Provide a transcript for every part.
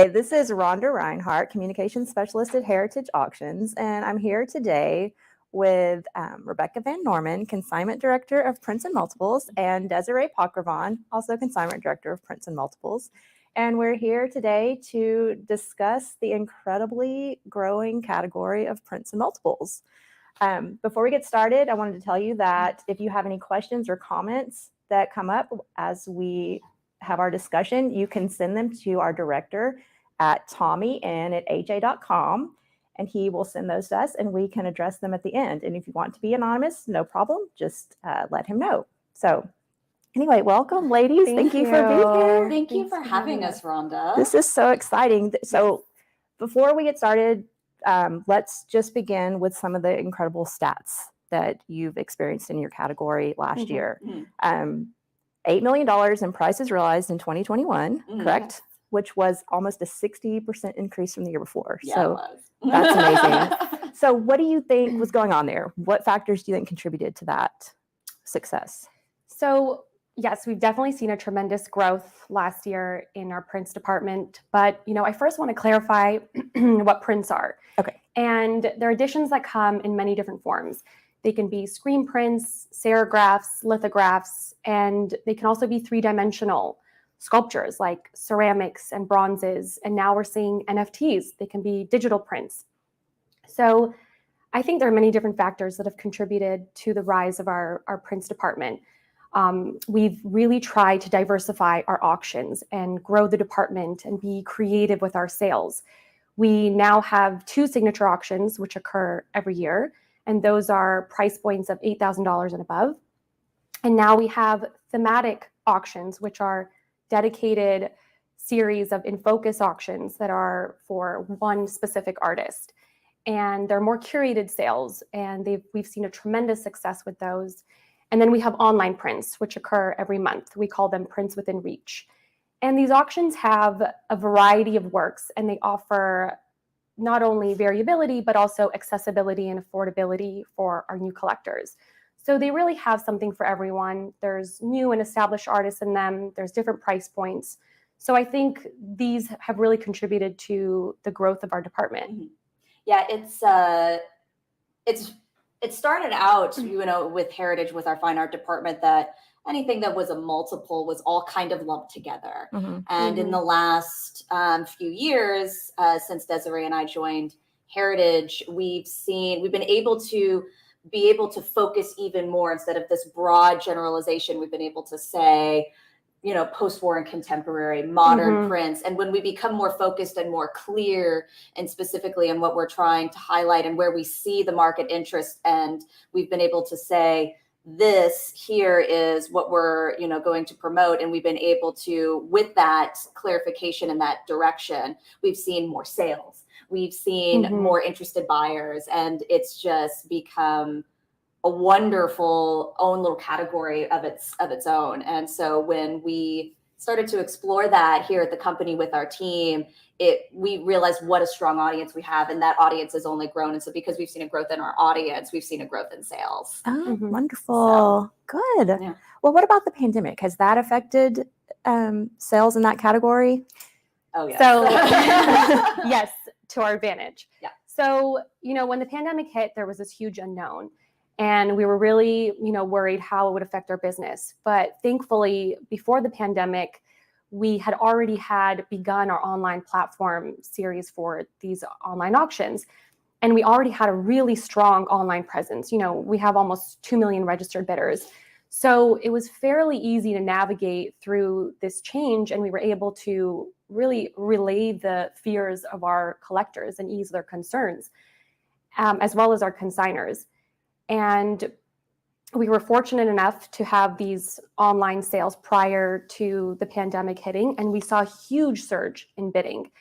Hi, this is Rhonda Reinhardt, Communications Specialist at Heritage Auctions, and I'm here today with Rebecca Van Norman, Consignment Director of Prints and Multiples, and Desiree Pakravan, also Consignment Director of Prints and Multiples. And we're here today to discuss the incredibly growing category of prints and multiples. Before we get started, I wanted to tell you that if you have any questions or comments that come up as we have our discussion, you can send them to our director at tommyn@aj.com, and he will send those to us and we can address them at the end. And if you want to be anonymous, no problem, just let him know. So anyway, welcome, ladies. Thank you for being here. Thank you for having us, Rhonda. This is so exciting. So before we get started, let's just begin with some of the incredible stats that you've experienced in your category last year. $8 million in prices realized in 2021, correct? Yes. Which was almost a 60% increase from the year before. Yeah, so it was. That's amazing. So what do you think was going on there? What factors do you think contributed to that success? So yes, we've definitely seen a tremendous growth last year in our prints department. But, I first want to clarify what prints are. Okay. And there are editions that come in many different forms. They can be screen prints, serigraphs, lithographs, and they can also be three-dimensional sculptures like ceramics and bronzes. And now we're seeing NFTs. They can be digital prints. So I think there are many different factors that have contributed to the rise of our prints department. We've really tried to diversify our auctions and grow the department and be creative with our sales. We now have 2 signature auctions, which occur every year. And those are price points of $8,000 and above. And now we have thematic auctions, which are dedicated series of in-focus auctions that are for one specific artist. And they're more curated sales, and we've seen a tremendous success with those. And then we have online prints, which occur every month. We call them Prints Within Reach. And these auctions have a variety of works, and they offer not only variability, but also accessibility and affordability for our new collectors. So they really have something for everyone. There's new and established artists in them. There's different price points. So I think these have really contributed to the growth of our department. Mm-hmm. Yeah, it started out, with Heritage, with our fine art department, that anything that was a multiple was all kind of lumped together. And in the last few years, since Desiree and I joined Heritage, we've been able to focus even more. Instead of this broad generalization, we've been able to say, post-war and contemporary, modern prints. And when we become more focused and more clear and specifically on what we're trying to highlight and where we see the market interest, and we've been able to say, this here is what we're, going to promote. And we've been able to, with that clarification in that direction, we've seen more sales. We've seen more interested buyers, and it's just become a wonderful own little category of its own. And so when we started to explore that here at the company with our team, we realized what a strong audience we have, and that audience has only grown. And so because we've seen a growth in our audience, we've seen a growth in sales. Oh, wonderful. Good. Yeah. Well, what about the pandemic? Has that affected sales in that category? Oh, yes. So yes, to our advantage. Yeah. So, when the pandemic hit, there was this huge unknown. And we were really, worried how it would affect our business. But thankfully, before the pandemic, we had already begun our online platform series for these online auctions. And we already had a really strong online presence. We have almost 2 million registered bidders. So it was fairly easy to navigate through this change. And we were able to really relay the fears of our collectors and ease their concerns, as well as our consigners. And we were fortunate enough to have these online sales prior to the pandemic hitting, and we saw a huge surge in bidding.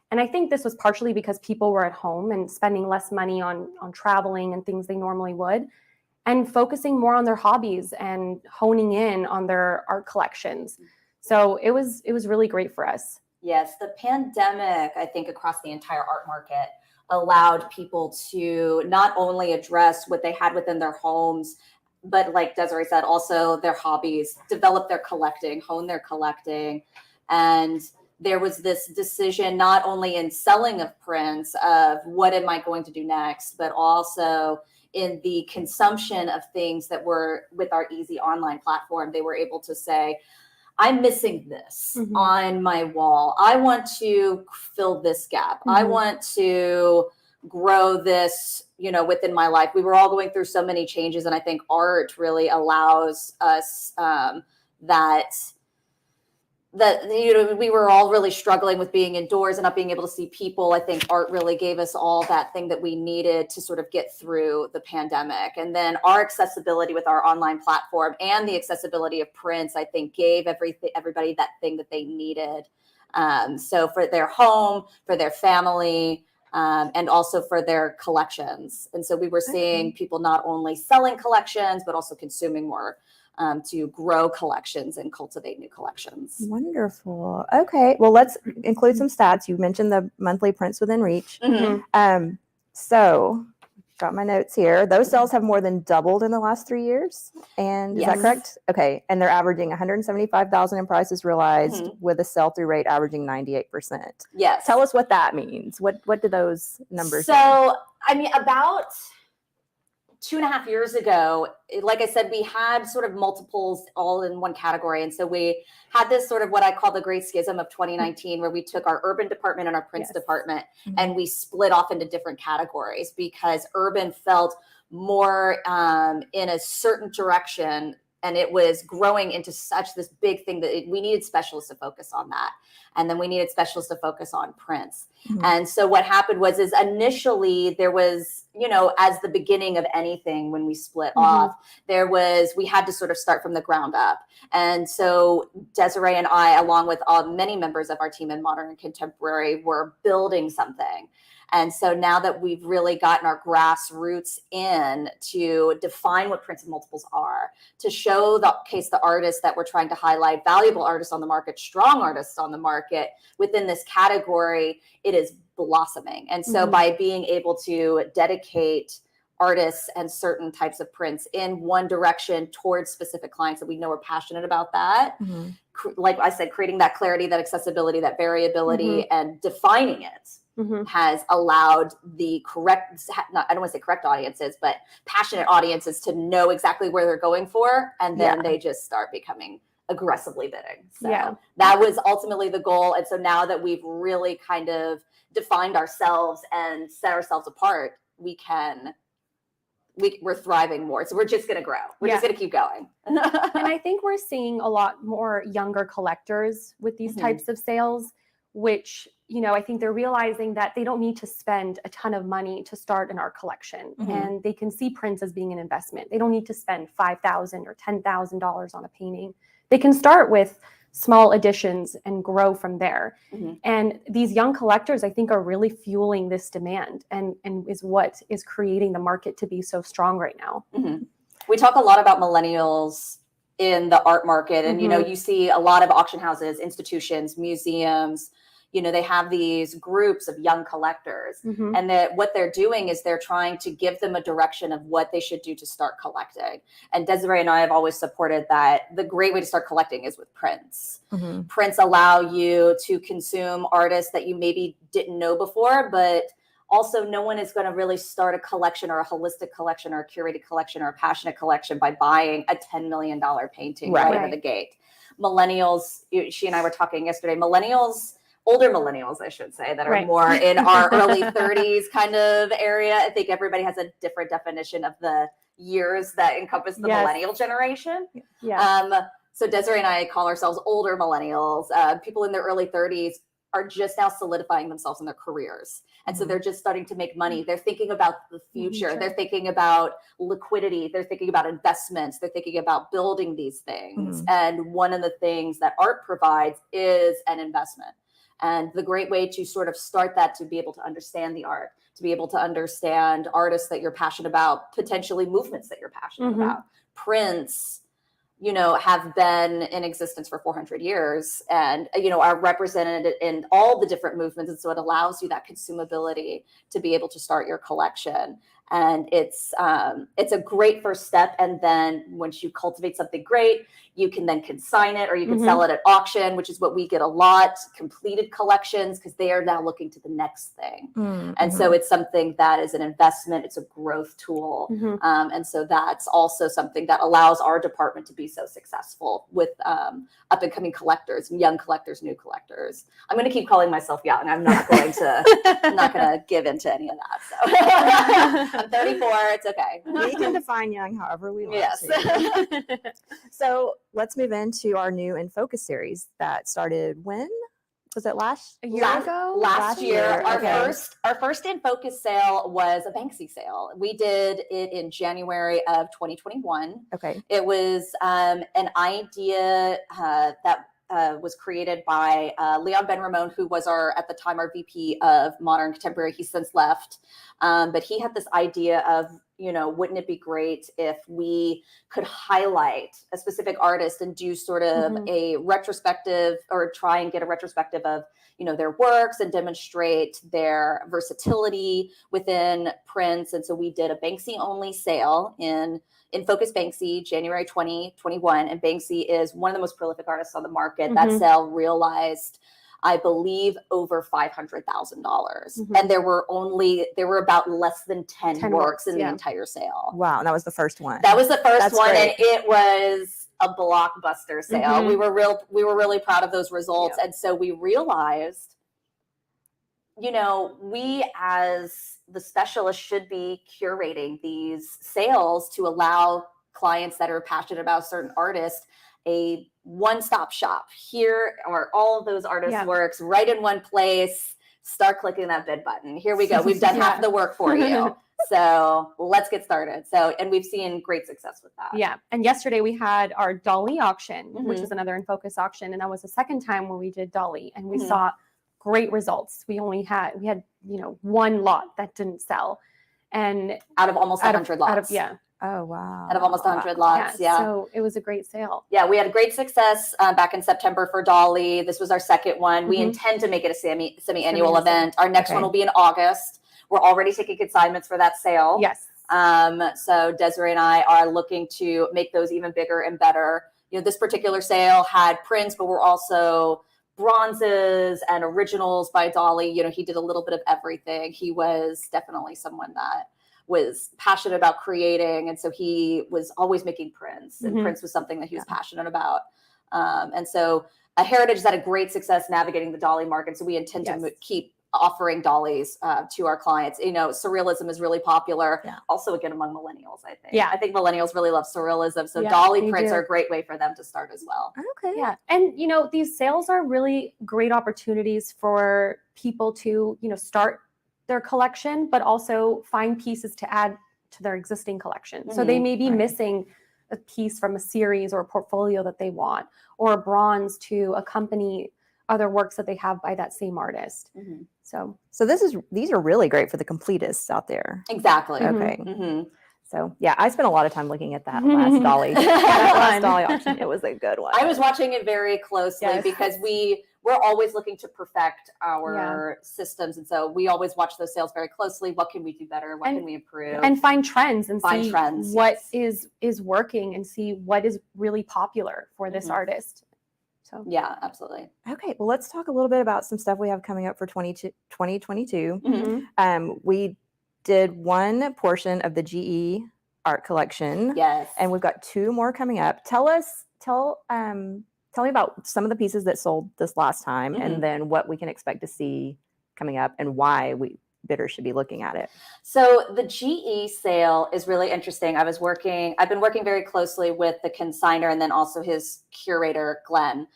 And I think this was partially because people were at home and spending less money on traveling and things they normally would, and focusing more on their hobbies and honing in on their art collections. So it was really great for us. Yes, the pandemic, I think, across the entire art market, allowed people to not only address what they had within their homes, but like Desiree said, also their hobbies, develop their collecting, hone their collecting. And there was this decision not only in selling of prints of what am I going to do next, but also in the consumption of things that were with our easy online platform. They were able to say, I'm missing this on my wall. I want to fill this gap. I want to grow this, within my life. We were all going through so many changes, and I think art really allows us that we were all really struggling with being indoors and not being able to see people. I think art really gave us all that thing that we needed to sort of get through the pandemic. And then our accessibility with our online platform and the accessibility of prints, I think gave everybody that thing that they needed. So for their home, for their family, and also for their collections. And so we were seeing people not only selling collections, but also consuming more to grow collections and cultivate new collections. Wonderful. Okay. Well, let's include some stats. You mentioned the monthly prints within reach. So got my notes here. Those sales have more than doubled in the last 3 years. And is that correct? Okay. And they're averaging 175,000 in prices realized with a sell-through rate averaging 98%. Yes. Tell us what that means. What do those numbers mean? So, I mean, about 2.5 years ago, like I said, we had sort of multiples all in one category. And so we had this sort of what I call the great schism of 2019, where we took our urban department and our prints department and we split off into different categories because urban felt more in a certain direction. And it was growing into such this big thing that we needed specialists to focus on that. And then we needed specialists to focus on prints. And so what happened was initially there was, as the beginning of anything, when we split off, we had to sort of start from the ground up. And so Desiree and I, along with many members of our team in Modern and Contemporary, were building something. And so now that we've really gotten our grassroots in to define what prints and multiples are, to show the artists that we're trying to highlight, valuable artists on the market, strong artists on the market within this category, it is blossoming. And so by being able to dedicate artists and certain types of prints in one direction towards specific clients that we know are passionate about that, like I said, creating that clarity, that accessibility, that variability, and defining it. Has allowed the I don't want to say correct audiences, but passionate audiences to know exactly where they're going for. And then they just start becoming aggressively bidding. So that was ultimately the goal. And so now that we've really kind of defined ourselves and set ourselves apart, we're thriving more. So we're just going to grow. We're just going to keep going. And I think we're seeing a lot more younger collectors with these types of sales, which, I think they're realizing that they don't need to spend a ton of money to start an art collection, and they can see prints as being an investment. They don't need to spend $5,000 or $10,000 on a painting. They can start with small additions and grow from there. And these young collectors, I think, are really fueling this demand and is what is creating the market to be so strong right now. We talk a lot about millennials in the art market, and you see a lot of auction houses, institutions, museums, they have these groups of young collectors, and what they're doing is they're trying to give them a direction of what they should do to start collecting. And Desiree and I have always supported that the great way to start collecting is with prints. Prints allow you to consume artists that you maybe didn't know before, but also no one is going to really start a collection or a holistic collection or a curated collection or a passionate collection by buying a $10 million painting right out of the gate. Millennials, she and I were talking yesterday, older millennials, I should say, that are more in our early 30s kind of area. I think everybody has a different definition of the years that encompass the millennial generation. So Desiree and I call ourselves older millennials. People in their early 30s are just now solidifying themselves in their careers. And so they're just starting to make money. They're thinking about the future. They're thinking about liquidity. They're thinking about investments. They're thinking about building these things. And one of the things that art provides is an investment. And the great way to sort of start that, to be able to understand the art, to be able to understand artists that you're passionate about, potentially movements that you're passionate about. Prints, have been in existence for 400 years and, are represented in all the different movements. And so it allows you that consumability to be able to start your collection. And it's a great first step. And then once you cultivate something great, you can then consign it, or you can sell it at auction, which is what we get a lot, completed collections, because they are now looking to the next thing. And so it's something that is an investment. It's a growth tool. And so that's also something that allows our department to be so successful with up and coming collectors, young collectors, new collectors. I'm going to keep calling myself young. I'm not going to give into any of that. So I'm 34. It's okay. We can define young however we want Yes. to. So let's move into our new In Focus series that started when? Was it last year ago? Last year. Okay. Our first In Focus sale was a Banksy sale. We did it in January of 2021. Okay. It was an idea that was created by Leon Ben Ramon, who was at the time our VP of Modern Contemporary. He's since left. But he had this idea of, wouldn't it be great if we could highlight a specific artist and do sort of a retrospective, or try and get a retrospective of, their works and demonstrate their versatility within prints. And so we did a Banksy only sale in Focus Banksy, January 2021. And Banksy is one of the most prolific artists on the market. That sale realized, I believe, over $500,000. And there were about less than 10 works in the entire sale. Wow. And that was the first one. That was the first That's one. great. And it was a blockbuster sale. We were really proud of those results. And so we realized, we as the specialists should be curating these sales to allow clients that are passionate about certain artists a one-stop shop. Here are all of those artists' works right in one place. Start clicking that bid button. Here we go. We've done half the work for you. So let's get started. And we've seen great success with that. Yeah. And yesterday we had our Dolly auction, which is another In Focus auction. And that was the second time when we did Dolly, and we saw great results. We had one lot that didn't sell, and out of almost 100 lots. Oh, wow. Out of almost 100 lots. Yeah. So it was a great sale. Yeah. We had great success back in September for Dolly. This was our second one. We intend to make it a semi-annual event. Our next one will be in August. We're already taking consignments for that sale. Yes. So Desiree and I are looking to make those even bigger and better. This particular sale had prints, but we're also bronzes and originals by Dolly. He did a little bit of everything. He was definitely someone that was passionate about creating. And so he was always making prints, and prints was something that he was passionate about. And so Heritage has had a great success navigating the Dolly market. So we intend to keep offering Dollies to our clients. Surrealism is really popular. Also, again, among millennials, I think. Yeah. I think millennials really love surrealism. So Dolly prints are a great way for them to start as well. Okay. Yeah. And, these sales are really great opportunities for people to, start their collection, but also find pieces to add to their existing collection. So they may be missing a piece from a series or a portfolio that they want, or a bronze to accompany other works that they have by that same artist. So these are really great for the completists out there. Exactly. Okay. So yeah, I spent a lot of time looking at that last Dolly. That last Dolly auction. It was a good one. I was watching it very closely because we're always looking to perfect our systems. And so we always watch those sales very closely. What can we do better? What can we improve? And find trends and see what is working, and see what is really popular for this artist. So yeah, absolutely. Okay. Well, let's talk a little bit about some stuff we have coming up for 2022. We did one portion of the GE art collection. Yes. And we've got two more coming up. Tell me about some of the pieces that sold this last time, and then what we can expect to see coming up, and why bidders should be looking at it. So the GE sale is really interesting. I've been working very closely with the consigner and then also his curator, Glenn,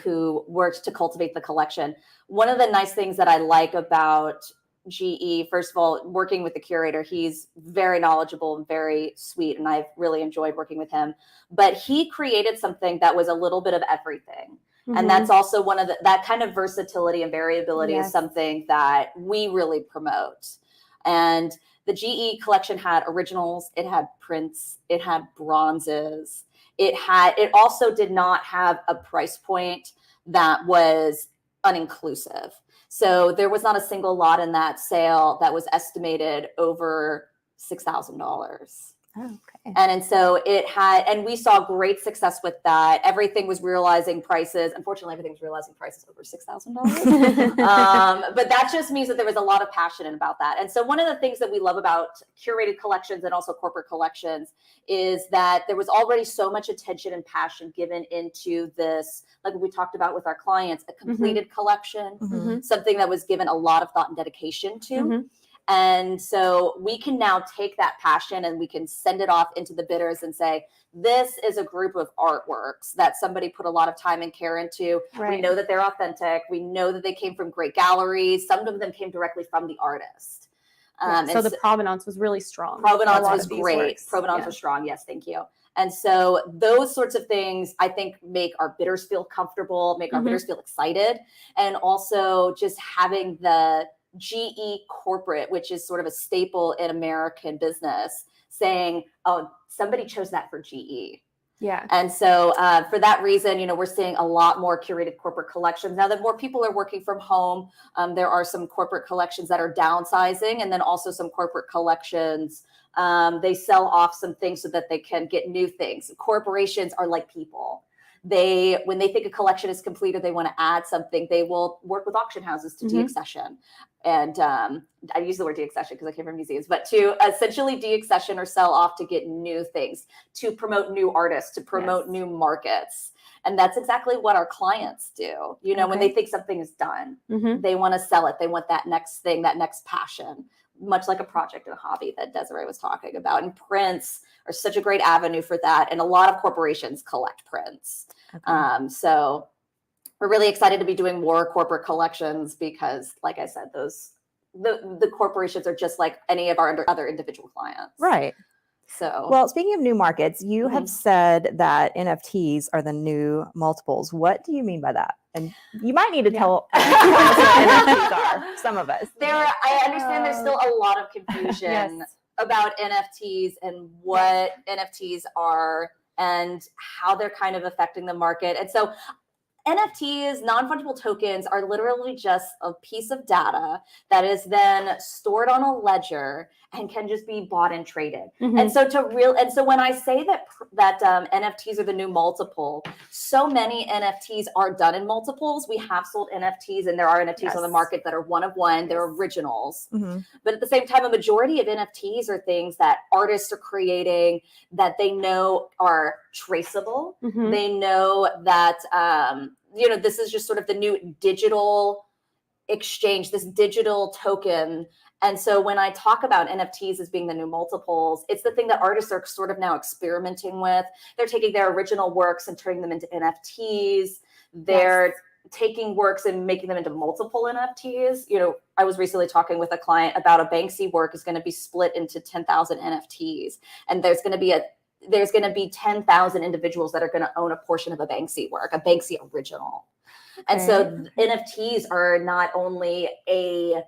who worked to cultivate the collection. One of the nice things that I like about GE, first of all, working with the curator, he's very knowledgeable and very sweet, and I've really enjoyed working with him. But he created something that was a little bit of everything. And that's also that kind of versatility and variability is something that we really promote. And the GE collection had originals, it had prints, it had bronzes. It also did not have a price point that was uninclusive. So there was not a single lot in that sale that was estimated over $6,000. Oh, okay. And so and we saw great success with that. Everything was realizing prices. Unfortunately, everything was realizing prices over $6,000. But that just means that there was a lot of passion about that. And so one of the things that we love about curated collections and also corporate collections is that there was already so much attention and passion given into this, like we talked about with our clients, a completed collection, something that was given a lot of thought and dedication to. And so we can now take that passion and we can send it off into the bidders and say, this is a group of artworks that somebody put a lot of time and care into. We know that they're authentic. We know that they came from great galleries. Some of them came directly from the artist. So the provenance was really strong. Provenance was great. Provenance was strong. Yes, thank you. And so those sorts of things, I think, make our bidders feel comfortable, make our bidders feel excited. And also just having the GE corporate, which is sort of a staple in American business, saying, oh, somebody chose that for GE. Yeah. And so for that reason, we're seeing a lot more curated corporate collections. Now that more people are working from home, there are some corporate collections that are downsizing, and then also some corporate collections, they sell off some things so that they can get new things. Corporations are like people. When they think a collection is complete or they want to add something, they will work with auction houses to deaccession. And I use the word deaccession because I came from museums, but to essentially deaccession or sell off to get new things, to promote new artists, to promote new markets. And that's exactly what our clients do. When they think something is done, they want to sell it. They want that next thing, that next passion, much like a project and a hobby that Desiree was talking about. And prints are such a great avenue for that. And a lot of corporations collect prints. So we're really excited to be doing more corporate collections because, like I said, the corporations are just like any of our other individual clients. Right. So, well, speaking of new markets, you have said that NFTs are the new multiples. What do you mean by that? And you might need to tell us what NFTs are, some of us. I understand there's still a lot of confusion about NFTs and what NFTs are and how they're kind of affecting the market. And so NFTs, non-fungible tokens, are literally just a piece of data that is then stored on a ledger and can just be bought and traded. And so when I say that NFTs are the new multiple, so many NFTs are done in multiples. We have sold NFTs, and there are NFTs on the market that are one of one. They're originals. But at the same time, a majority of NFTs are things that artists are creating that they know are traceable. They know that this is just sort of the new digital exchange, this digital token. And so when I talk about NFTs as being the new multiples, it's the thing that artists are sort of now experimenting with. They're taking their original works and turning them into NFTs. They're taking works and making them into multiple NFTs. I was recently talking with a client about a Banksy work is going to be split into 10,000 NFTs. And there's going to be 10,000 individuals that are going to own a portion of a Banksy work, a Banksy original. And so NFTs are not only a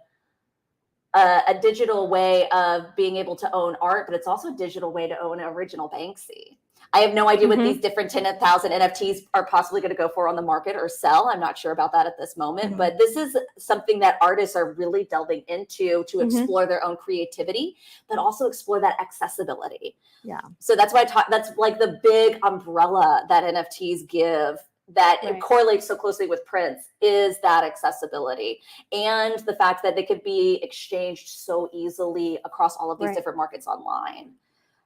digital way of being able to own art, but it's also a digital way to own an original Banksy. I have no idea what these different 10,000 NFTs are possibly going to go for on the market or sell. I'm not sure about that at this moment, but this is something that artists are really delving into to explore their own creativity, but also explore that accessibility. Yeah. So that's why that's like the big umbrella that NFTs give that it correlates so closely with prints is that accessibility and the fact that they could be exchanged so easily across all of these different markets online.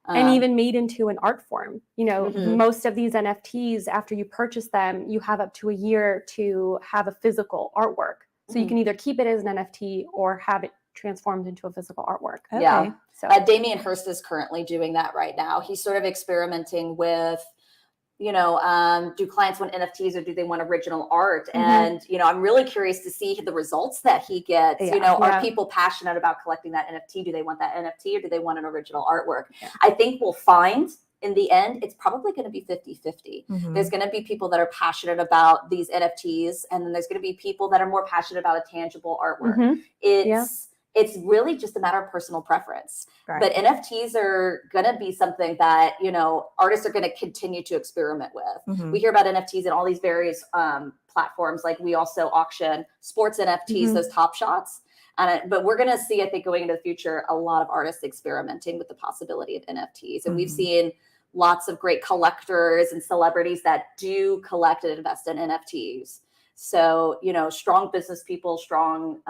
And even made into an art form. Most of these NFTs, after you purchase them, you have up to a year to have a physical artwork. So you can either keep it as an NFT or have it transformed into a physical artwork. Yeah. So Damien Hirst is currently doing that right now. He's sort of experimenting with, do clients want NFTs or do they want original art? And, I'm really curious to see the results that he gets. Are people passionate about collecting that NFT? Do they want that NFT or do they want an original artwork? I think we'll find in the end, it's probably going to be 50-50. There's going to be people that are passionate about these NFTs, and then there's going to be people that are more passionate about a tangible artwork. It's really just a matter of personal preference. But NFTs are going to be something that, artists are going to continue to experiment with. We hear about NFTs in all these various platforms. Like we also auction sports NFTs, those Top Shots. But we're going to see, I think, going into the future, a lot of artists experimenting with the possibility of NFTs. And we've seen lots of great collectors and celebrities that do collect and invest in NFTs. So, strong business people, strong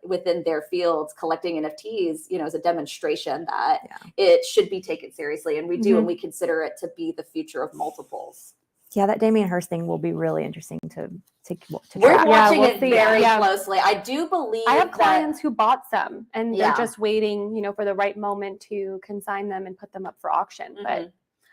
within their fields, collecting NFTs, is a demonstration that it should be taken seriously. And we do, and we consider it to be the future of multiples. Yeah, that Damien Hirst thing will be really interesting to We're track. watching it very closely. I do believe I have clients who bought some and they're Yeah. just waiting, for the right moment to consign them and put them up for auction. But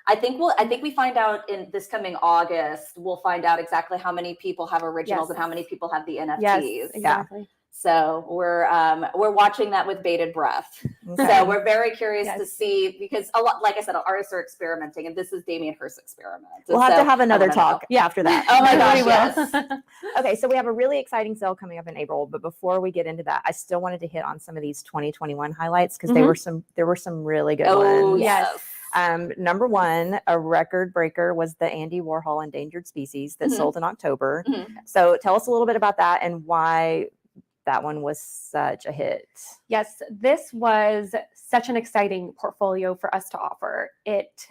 I think we find out in this coming August, we'll find out exactly how many people have originals and how many people have the NFTs. yes, exactly. So we're watching that with bated breath. Okay. So we're very curious to see, because a lot, like I said, artists are experimenting, and this is Damien Hirst's experiment. We'll have to have another talk after that. Oh my gosh, We will. yes. Okay, so we have a really exciting sale coming up in April, but before we get into that, I still wanted to hit on some of these 2021 highlights because there were some really good Oh ones. yes. Number one, a record breaker was the Andy Warhol Endangered Species that sold in October. So tell us a little bit about that and why that one was such a hit. Yes, this was such an exciting portfolio for us to offer. It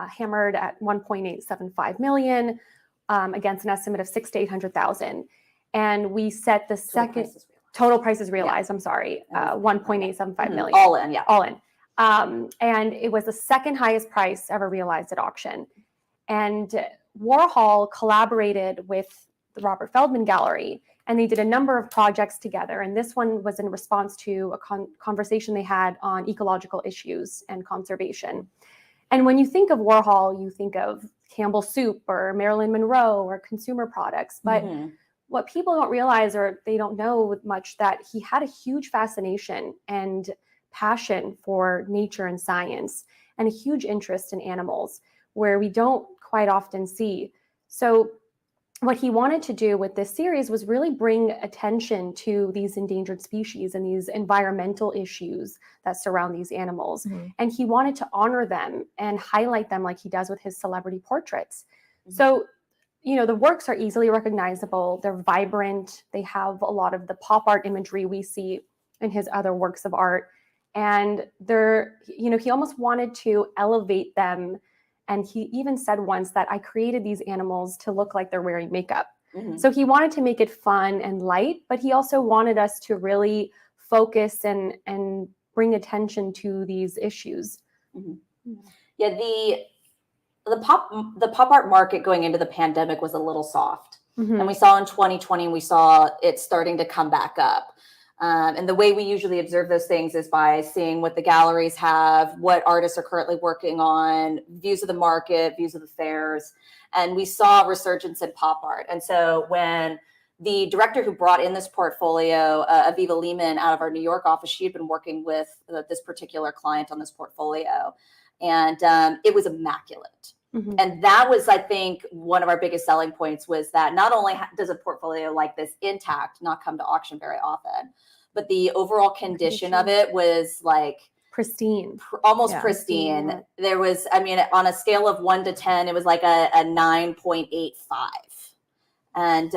hammered at 1.875 million against an estimate of 600 to 800,000, and we set the total prices realized. I'm sorry, 1.875 million. All in, yeah, all in. And it was the second highest price ever realized at auction. And Warhol collaborated with the Robert Feldman Gallery, and they did a number of projects together. And this one was in response to a conversation they had on ecological issues and conservation. And when you think of Warhol, you think of Campbell's Soup or Marilyn Monroe or consumer products. But what people don't realize, or they don't know much, that he had a huge fascination and passion for nature and science, and a huge interest in animals, where we don't quite often see. So what he wanted to do with this series was really bring attention to these endangered species and these environmental issues that surround these animals. And he wanted to honor them and highlight them like he does with his celebrity portraits. So, the works are easily recognizable. They're vibrant. They have a lot of the pop art imagery we see in his other works of art. And they're, he almost wanted to elevate them. And he even said once that I created these animals to look like they're wearing makeup. So he wanted to make it fun and light, but he also wanted us to really focus and bring attention to these issues. Yeah, the pop art market going into the pandemic was a little soft. And we saw in 2020, we saw it starting to come back up. And the way we usually observe those things is by seeing what the galleries have, what artists are currently working on, views of the market, views of the fairs. And we saw a resurgence in pop art. And so when the director who brought in this portfolio, Aviva Lehman, out of our New York office, she had been working with this particular client on this portfolio. And it was immaculate. And that was, I think, one of our biggest selling points, was that not only does a portfolio like this intact not come to auction very often, but the overall condition of it was like pristine, almost pristine. Yeah. There was, on a scale of 1 to 10, it was like a 9.85. And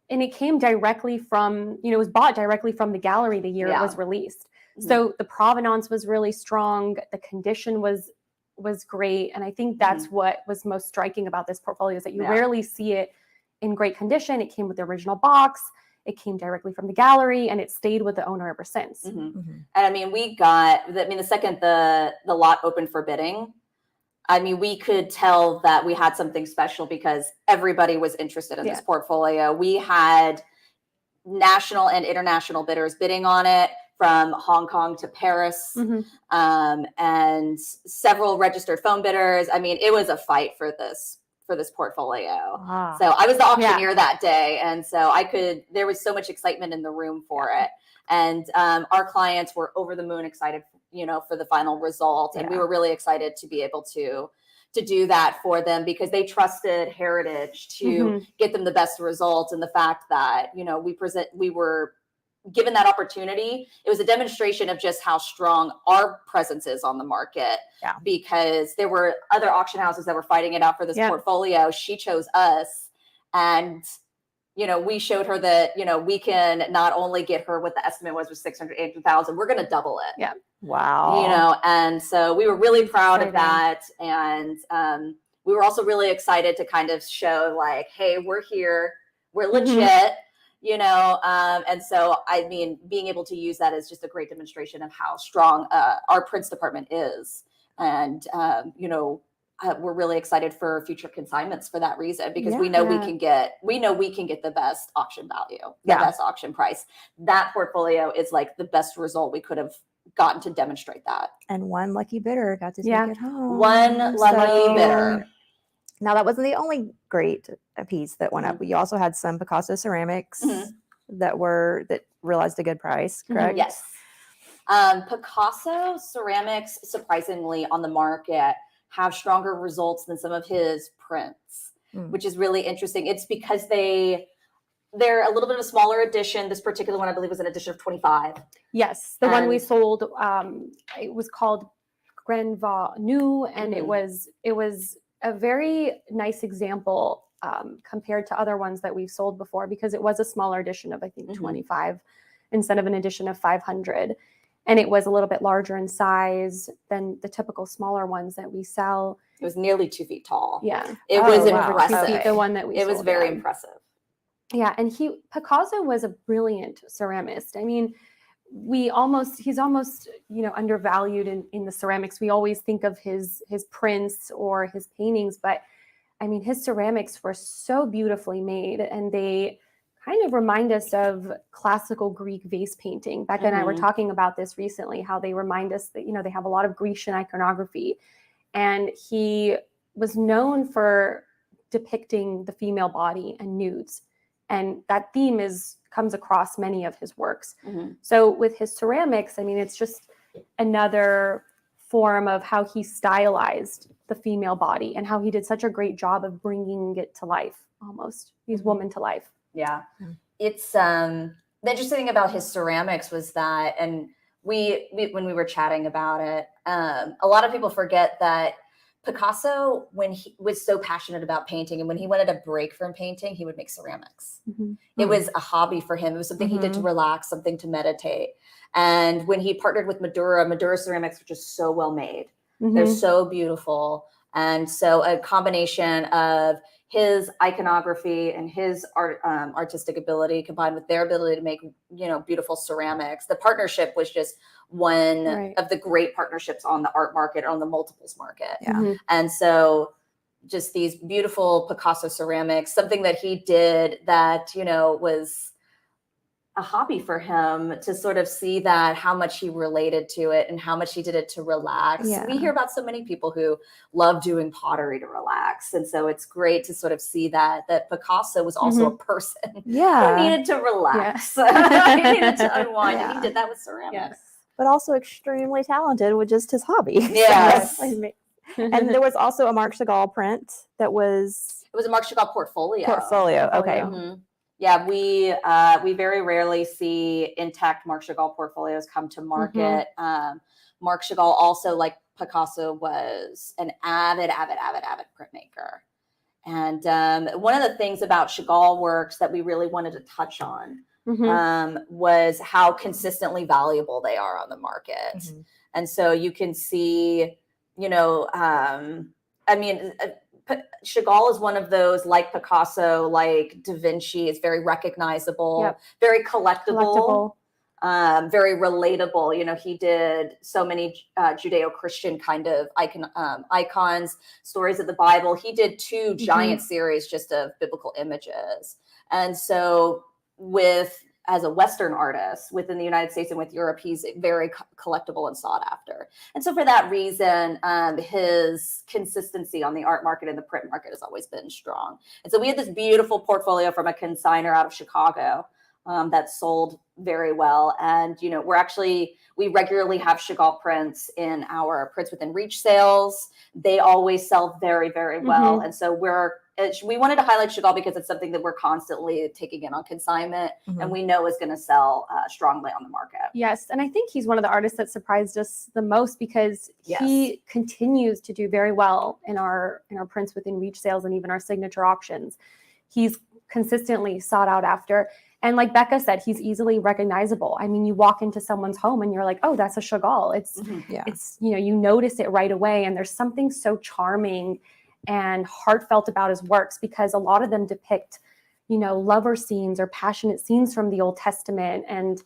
it came directly from, it was bought directly from the gallery the year it was released. So the provenance was really strong. The condition was great. And I think that's what was most striking about this portfolio, is that you rarely see it in great condition. It came with the original box. It came directly from the gallery, and it stayed with the owner ever since. And the second the lot opened for bidding, we could tell that we had something special because everybody was interested in this portfolio. We had national and international bidders bidding on it, from Hong Kong to Paris, and several registered phone bidders. It was a fight for this portfolio. So I was the auctioneer that day. And so there was so much excitement in the room for it. And our clients were over the moon excited, for the final result. And we were really excited to be able to do that for them, because they trusted Heritage to get them the best results. And the fact that, we were given that opportunity, it was a demonstration of just how strong our presence is on the market, because there were other auction houses that were fighting it out for this portfolio. She chose us, and we showed her that, we can not only get her what the estimate was 680,000, we're going to double it. Yeah. Wow. And so we were really proud of that. And we were also really excited to kind of show like, hey, we're here, we're legit, and so, I mean, being able to use that is just a great demonstration of how strong our prints department is. And, we're really excited for future consignments for that reason, because we know we can get the best auction value, the best auction price. That portfolio is like the best result we could have gotten to demonstrate that. And one lucky bidder got to take it home. One lucky bidder. Now, that wasn't the only great piece that went up. You also had some Picasso ceramics that realized a good price, correct? Yes. Picasso ceramics, surprisingly, on the market have stronger results than some of his prints, which is really interesting. It's because they're a little bit of a smaller edition. This particular one, I believe, was an edition of 25. Yes, the one we sold, it was called Grenva New, and it was a very nice example compared to other ones that we've sold before, because it was a smaller edition of, I think, 25 instead of an edition of 500. And it was a little bit larger in size than the typical smaller ones that we sell. It was nearly 2 feet tall. Yeah. It was impressive. 2 feet, the one that we sold. It was very impressive. Yeah. And Picasso was a brilliant ceramist. I mean, he's almost, undervalued in the ceramics. We always think of his prints or his paintings, but I mean, his ceramics were so beautifully made, and they kind of remind us of classical Greek vase painting. Becca and I were talking about this recently, how they remind us that, they have a lot of Grecian iconography. And he was known for depicting the female body and nudes. And that theme comes across many of his works. So with his ceramics, I mean, it's just another form of how he stylized the female body and how he did such a great job of bringing it to life, almost, these women to life. Yeah. It's the interesting thing about his ceramics was that, and we when we were chatting about it, a lot of people forget that Picasso, when he was so passionate about painting and when he wanted a break from painting, he would make ceramics. It was a hobby for him. It was something he did to relax, something to meditate. And when he partnered with Madura ceramics were just so well made. They're so beautiful. And so a combination of his iconography and his artistic ability combined with their ability to make, beautiful ceramics. The partnership was just one of the great partnerships on the art market, on the multiples market. And so just these beautiful Picasso ceramics, something that he did that, was a hobby for him, to sort of see that how much he related to it and how much he did it to relax. We hear about so many people who love doing pottery to relax. And so it's great to sort of see that Picasso was also a person who needed to relax. He needed to unwind. And he did that with ceramics. But also extremely talented with just his hobby. Yes. And there was also a Marc Chagall print that was... It was a Marc Chagall portfolio. Okay. Yeah, we very rarely see intact Marc Chagall portfolios come to market. Marc Chagall also, like Picasso, was an avid printmaker. And one of the things about Chagall works that we really wanted to touch on was how consistently valuable they are on the market. And so you can see, Chagall is one of those, like Picasso, like Da Vinci, is very recognizable, very collectible, very relatable. He did so many Judeo-Christian kind of icons, stories of the Bible. He did 2 giant series just of biblical images. And so as a Western artist within the United States and with Europe, he's very collectible and sought after. And so for that reason, his consistency on the art market and the print market has always been strong. And so we had this beautiful portfolio from a consignor out of Chicago that sold very well. And, we regularly have Chagall prints in our Prints Within Reach sales. They always sell very, very well. And so we wanted to highlight Chagall because it's something that we're constantly taking in on consignment and we know is going to sell strongly on the market. Yes. And I think he's one of the artists that surprised us the most, because he continues to do very well in our Prints Within Reach sales and even our signature auctions. He's consistently sought out after. And like Becca said, he's easily recognizable. I mean, you walk into someone's home and you're like, oh, that's a Chagall. It's you notice it right away. And there's something so charming and heartfelt about his works, because a lot of them depict, lover scenes or passionate scenes from the Old Testament, and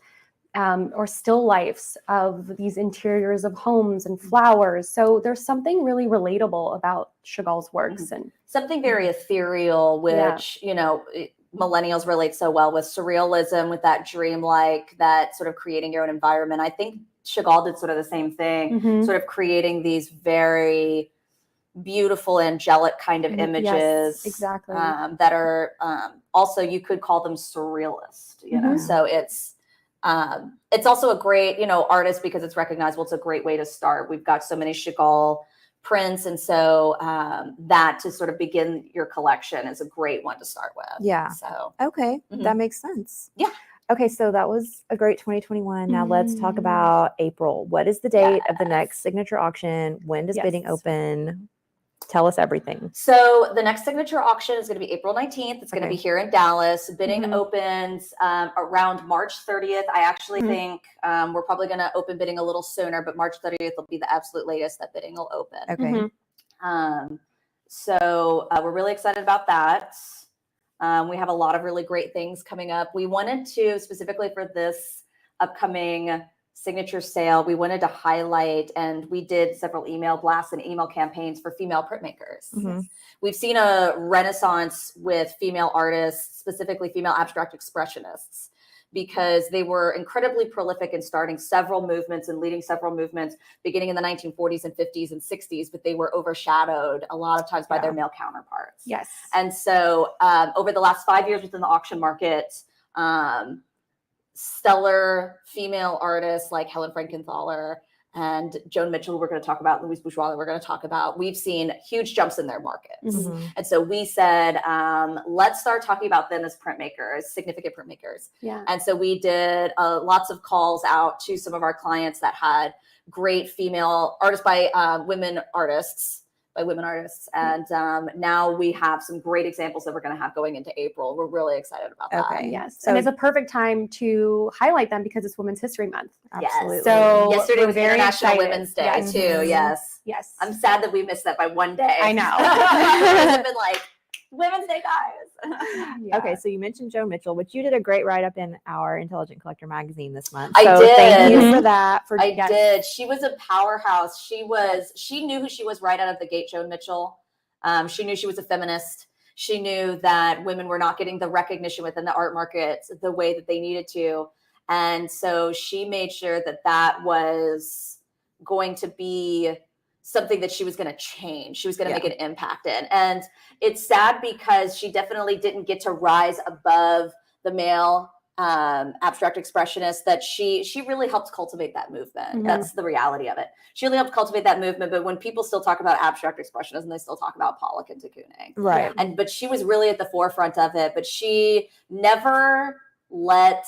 or still lifes of these interiors of homes and flowers. So there's something really relatable about Chagall's works, and something very ethereal, which, millennials relate so well with surrealism, with that dreamlike, that sort of creating your own environment. I think Chagall did sort of the same thing, sort of creating these very beautiful, angelic kind of images. Yes, exactly. That are also, you could call them surrealist, so it's also a great, artist, because it's recognizable. It's a great way to start. We've got so many Chagall prints, and so that to sort of begin your collection is a great one to start with. Yeah. So okay, that makes sense. Yeah. Okay, so that was a great 2021. Now let's talk about April. What is the date of the next signature auction? When does bidding open? Tell us everything. So the next signature auction is going to be April 19th. It's going to be here in Dallas. Bidding opens around March 30th. I actually think we're probably going to open bidding a little sooner, but March 30th will be the absolute latest that bidding will open. Okay. So we're really excited about that. We have a lot of really great things coming up. We wanted to, specifically for this upcoming signature sale, we wanted to highlight, and we did several email blasts and email campaigns for female printmakers. We've seen a renaissance with female artists, specifically female abstract expressionists, because they were incredibly prolific in starting several movements and leading several movements beginning in the 1940s and 50s and 60s, but they were overshadowed a lot of times by their male counterparts. Yes. And so over the last 5 years within the auction market, stellar female artists like Helen Frankenthaler and Joan Mitchell, who we're going to talk about, Louise Bourgeois, that we're going to talk about, we've seen huge jumps in their markets. And so we said, let's start talking about them as printmakers, significant printmakers. Yeah. And so we did lots of calls out to some of our clients that had great female artists by women artists. And now we have some great examples that we're going to have going into April. We're really excited about that. Okay. Yes. So and it's a perfect time to highlight them because it's Women's History Month. Absolutely. Yes. So yesterday was very International excited. Women's Day Yes. too. Yes. Yes. I'm sad that we missed that by one day. I know. It's been like Women's Day, guys. Yeah. Okay, so you mentioned Joan Mitchell, which you did a great write-up in our Intelligent Collector magazine this month. I So did. thank you for that. I did. She was a powerhouse. She knew who she was right out of the gate, Joan Mitchell. She knew she was a feminist. She knew that women were not getting the recognition within the art market the way that they needed to. And so she made sure that that was going to be something that she was going to change. She was going to make an impact in. And it's sad because she definitely didn't get to rise above the male abstract expressionist, that she really helped cultivate that movement. That's the reality of it. She really helped cultivate that movement. But when people still talk about abstract expressionism, they still talk about Pollock and de Kooning. Right. But she was really at the forefront of it. But she never let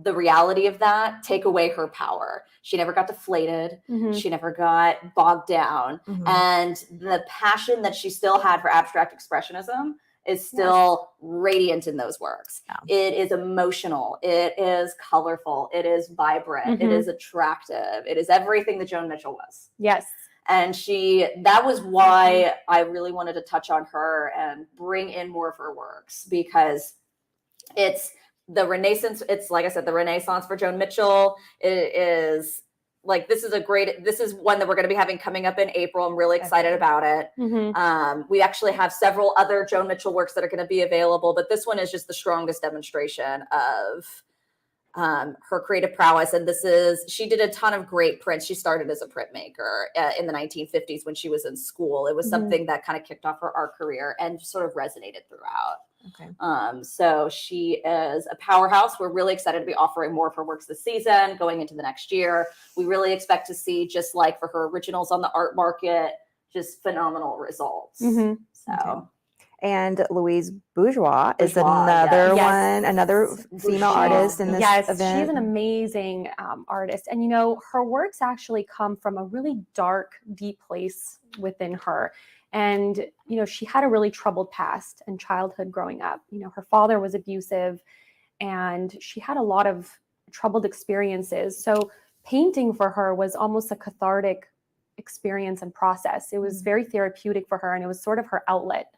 the reality of that take away her power. She never got deflated. She never got bogged down. And the passion that she still had for abstract expressionism is still radiant in those works. It is emotional. It is colorful. It is vibrant. It is attractive. It is everything that Joan Mitchell was. Yes. And that was why I really wanted to touch on her and bring in more of her works, because it's the Renaissance. It's, like I said, the Renaissance for Joan Mitchell. It is like, this is one that we're going to be having coming up in April. I'm really excited about it. We actually have several other Joan Mitchell works that are going to be available, but this one is just the strongest demonstration of her creative prowess. And she did a ton of great prints. She started as a printmaker in the 1950s when she was in school. It was something that kind of kicked off her art career and sort of resonated throughout. Okay. So she is a powerhouse. We're really excited to be offering more of her works this season, going into the next year. We really expect to see, just like for her originals on the art market, just phenomenal results. So. And Louise Bourgeois is another one, another female artist in this event. She's an amazing artist. And, her works actually come from a really dark, deep place within her. And, she had a really troubled past and childhood growing up. Her father was abusive and she had a lot of troubled experiences. So painting for her was almost a cathartic experience and process. It was very therapeutic for her, and it was sort of her outlet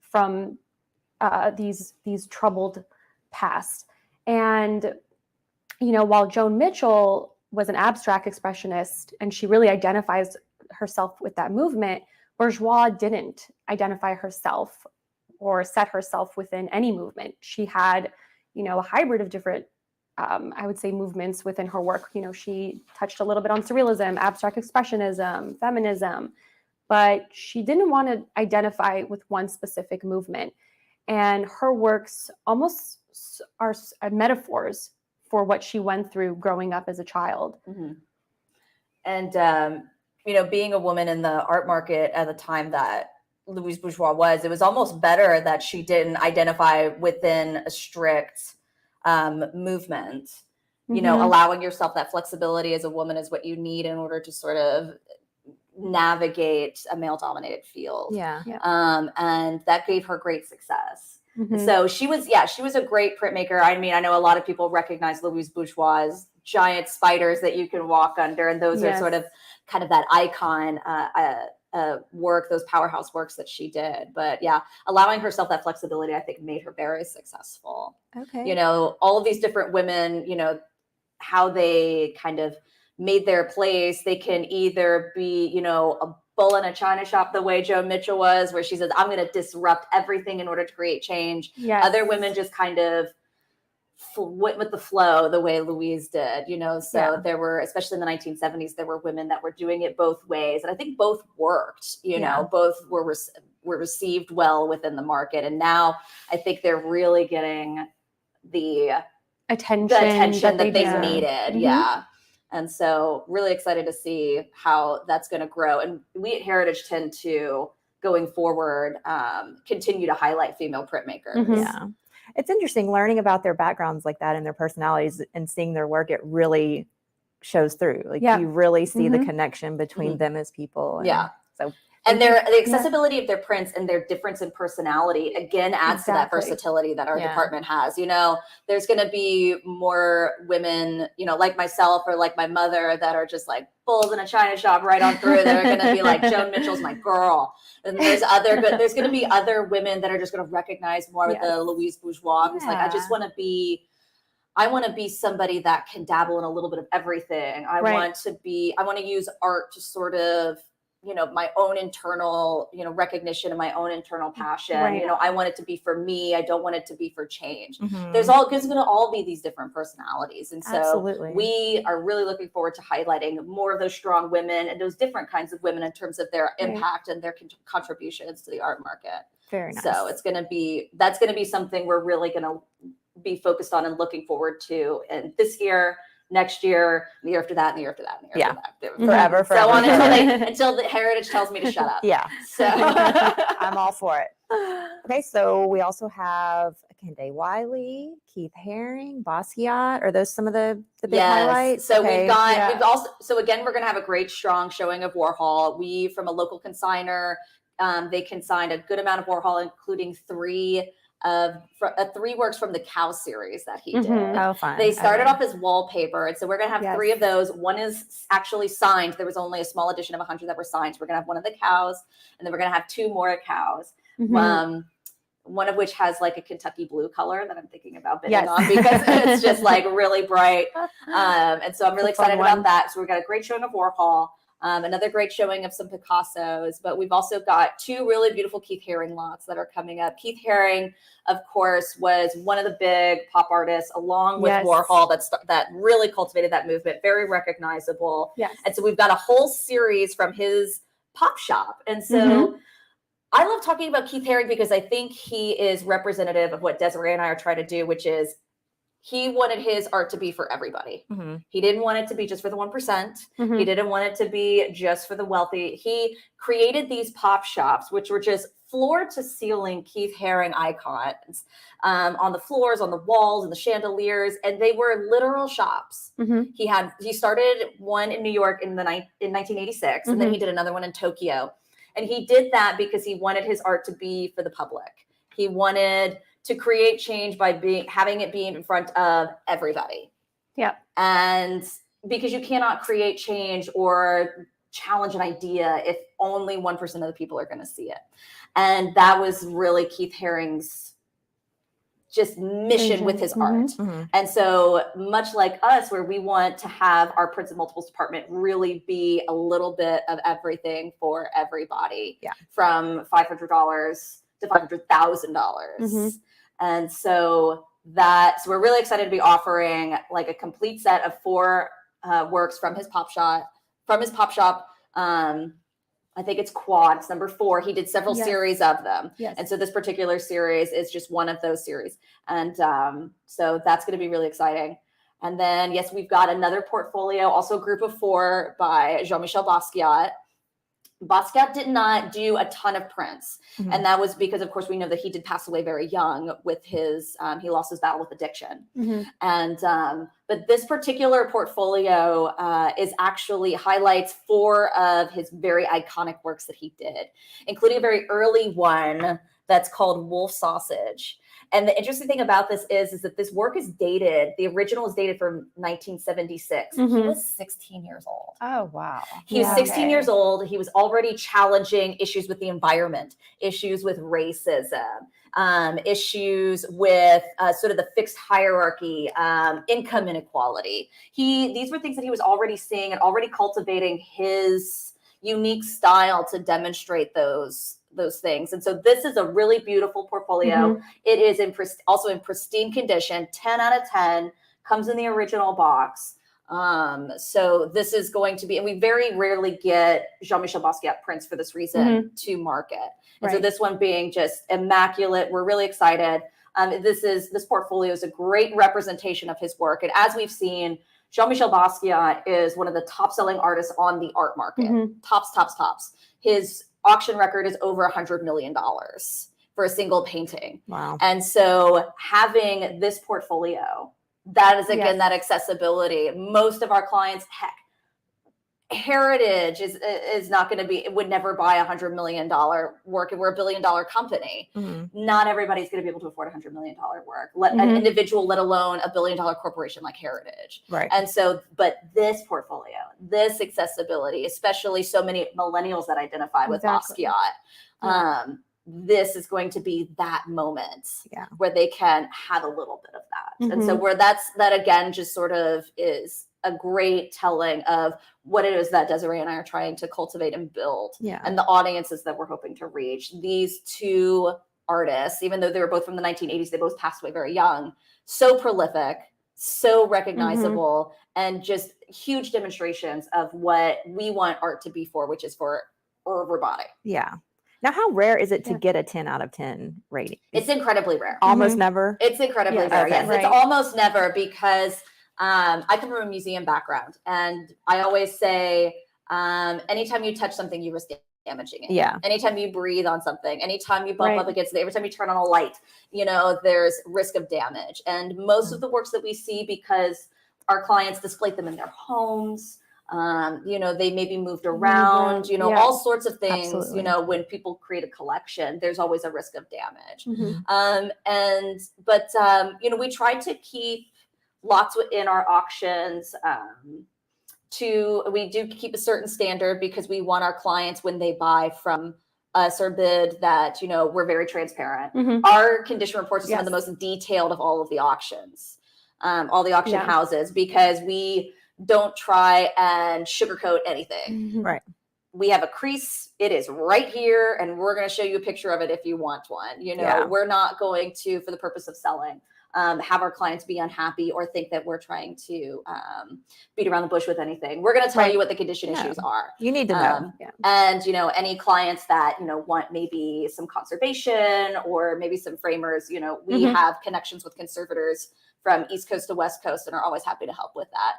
from these troubled past. And, while Joan Mitchell was an abstract expressionist and she really identifies herself with that movement, Bourgeois didn't identify herself or set herself within any movement. She had, a hybrid of different, I would say, movements within her work. She touched a little bit on surrealism, abstract expressionism, feminism, but she didn't want to identify with one specific movement. And her works almost are metaphors for what she went through growing up as a child. And, being a woman in the art market at the time that Louise Bourgeois was, it was almost better that she didn't identify within a strict movement. Allowing yourself that flexibility as a woman is what you need in order to sort of navigate a male-dominated field. And that gave her great success. So she was a great printmaker. I mean, I know a lot of people recognize Louise Bourgeois as giant spiders that you can walk under, and those are sort of kind of that icon work, those powerhouse works that she did. But allowing herself that flexibility, I think, made her very successful. Okay. All of these different women, how they kind of made their place. They can either be, a bull in a china shop the way Joan Mitchell was, where she says, I'm going to disrupt everything in order to create change. Other women just kind of went with the flow the way Louise did, so there were, especially in the 1970s, there were women that were doing it both ways. And I think both worked, both were received well within the market. And now I think they're really getting the attention that they needed. And so really excited to see how that's going to grow. And we at Heritage tend to, going forward, continue to highlight female printmakers. It's interesting learning about their backgrounds like that and their personalities and seeing their work. It really shows through. You really see the connection between them as people. And the accessibility of their prints and their difference in personality, again, adds to that versatility that our department has. There's going to be more women, like myself or like my mother, that are just like bulls in a china shop right on through. They're going to be like, Joan Mitchell's my girl. And there's going to be other women that are just going to recognize more with the Louise Bourgeois. Who's like, I want to be somebody that can dabble in a little bit of everything. I want to use art to sort of, my own internal, recognition and my own internal passion. I want it to be for me. I don't want it to be for change. There's going to all be these different personalities. And so we are really looking forward to highlighting more of those strong women and those different kinds of women in terms of their impact and their contributions to the art market. Very nice. So that's going to be something we're really going to be focused on and looking forward to. And this year, next year, the year after that, and the year after that, and the year after that. Forever. So on until the Heritage tells me to shut up. So I'm all for it. Okay, so we also have Kehinde Wiley, Keith Haring, Basquiat. Are those some of the big highlights? So we've also, so again, we're going to have a great, strong showing of Warhol. We, from a local consigner, they consigned a good amount of Warhol, including three works from the Cow series that he did. Oh, fun. They started off as wallpaper. And so we're going to have three of those. One is actually signed. There was only a small edition of 100 that were signed. So we're going to have one of the cows, and then we're going to have two more cows. One of which has like a Kentucky blue color that I'm thinking about bidding on because it's just like really bright. And so I'm really excited about that. So we've got a great showing of Warhol. Another great showing of some Picassos, but we've also got two really beautiful Keith Haring lots that are coming up. Keith Haring, of course, was one of the big pop artists, along with Warhol, that really cultivated that movement, very recognizable. And so we've got a whole series from his pop shop. And so I love talking about Keith Haring because I think he is representative of what Desiree and I are trying to do, which is he wanted his art to be for everybody. He didn't want it to be just for the 1%. He didn't want it to be just for the wealthy. He created these pop shops, which were just floor to ceiling Keith Haring icons on the floors, on the walls, and the chandeliers. And they were literal shops. He started one in New York in 1986, and then he did another one in Tokyo. And he did that because he wanted his art to be for the public. He wanted to create change by having it be in front of everybody. Yeah. And because you cannot create change or challenge an idea if only 1% of the people are going to see it. And that was really Keith Haring's just mission with his art. Mm-hmm. And so much like us, where we want to have our Prints and Multiples department really be a little bit of everything for everybody, from $500 to $500,000. And so we're really excited to be offering like a complete set of 4 works from his pop shop. I think it's Quad. It's number 4. He did several series of them. Yes. And so this particular series is just one of those series. And so that's going to be really exciting. And then, yes, we've got another portfolio, also a group of 4 by Jean-Michel Basquiat. Basquiat did not do a ton of prints. And that was because, of course, we know that he did pass away very young with his, he lost his battle with addiction. And, but this particular portfolio is actually highlights 4 of his very iconic works that he did, including a very early one that's called Wolf Sausage. And the interesting thing about this is that this work is dated. The original is dated from 1976. He was 16 years old. Oh, wow. He was 16 years old. He was already challenging issues with the environment, issues with racism, issues with sort of the fixed hierarchy, income inequality. These were things that he was already seeing and already cultivating his unique style to demonstrate those things. And so this is a really beautiful portfolio. It is also in pristine condition, 10 out of 10, comes in the original box. So this is going to be, and we very rarely get Jean-Michel Basquiat prints for this reason to market. And so this one being just immaculate, we're really excited. This portfolio is a great representation of his work. And as we've seen, Jean-Michel Basquiat is one of the top selling artists on the art market. Tops. His auction record is over $100 million for a single painting. Wow. And so having this portfolio, that is, again, that accessibility. Most of our clients, Heritage is not going to be, would never buy $100 million work, and we're $1 billion company. Not everybody's going to be able to afford $100 million work, an individual, let alone $1 billion corporation like Heritage. Right. And so, but this portfolio, this accessibility, especially so many millennials that identify with Basquiat, this is going to be that moment where they can have a little bit of that. And so that again, just sort of is a great telling of what it is that Desiree and I are trying to cultivate and build, and the audiences that we're hoping to reach. These 2 artists, even though they were both from the 1980s, they both passed away very young, so prolific, so recognizable, and just huge demonstrations of what we want art to be for, which is for everybody. Yeah. Now, how rare is it to get a 10 out of 10 rating? It's incredibly rare. Almost never? It's incredibly rare, yes. It's almost never, because I come from a museum background, and I always say, anytime you touch something, you risk damaging it. Yeah. Anytime you breathe on something, anytime you bump up against it, every time you turn on a light, there's risk of damage. And most of the works that we see, because our clients displayed them in their homes, they may be moved around, all sorts of things. Absolutely. When people create a collection, there's always a risk of damage. We try to keep lots in our auctions. We do keep a certain standard, because we want our clients, when they buy from us or bid, that, we're very transparent. Our condition reports are some of the most detailed of all of the auctions, all the auction houses, because we don't try and sugarcoat anything. Right. We have a crease. It is right here, and we're going to show you a picture of it if you want one. We're not going to, for the purpose of selling, have our clients be unhappy or think that we're trying to beat around the bush with anything. We're going to tell you what the condition issues are. You need to know. And, any clients that, want maybe some conservation or maybe some framers, we have connections with conservators from East Coast to West Coast, and are always happy to help with that.